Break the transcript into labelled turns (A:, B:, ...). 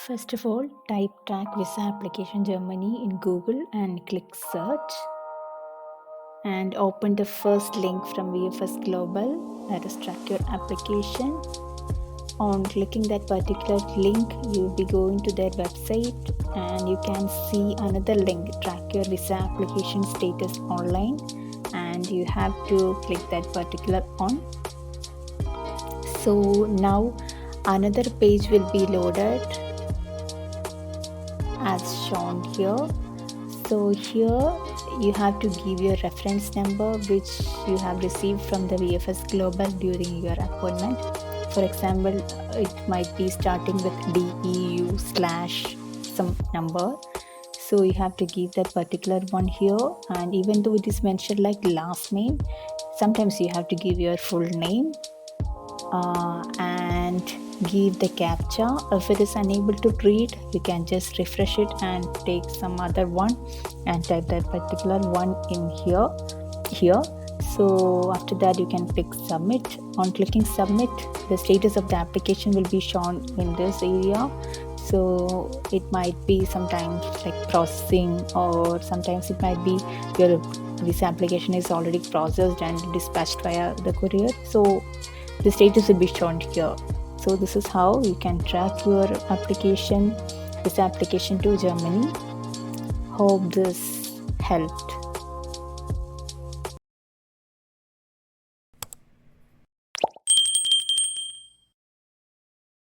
A: First of all, type track visa application Germany in Google and click search and open the first link from VFS Global, that is track your application. On clicking that particular link, you'll be going to their website and you can see another link, track your visa application status online, and you have to click that particular on. So now another page will be loaded as shown here. So here you have to give your reference number which you have received from the VFS Global during your appointment. For example, it might be starting with DEU / some number. So you have to give that particular one here, and even though it is mentioned like last name, sometimes you have to give your full name and give the captcha. If it is unable to read, you can just refresh it and take some other one and type that particular one in here. So after that you can click submit. On clicking submit, the status of the application will be shown in this area. So it might be sometimes like processing, or sometimes it might be your visa application is already processed and dispatched via the courier. So the status will be shown here. So this is how you can track your application, this application to Germany. Hope this helped.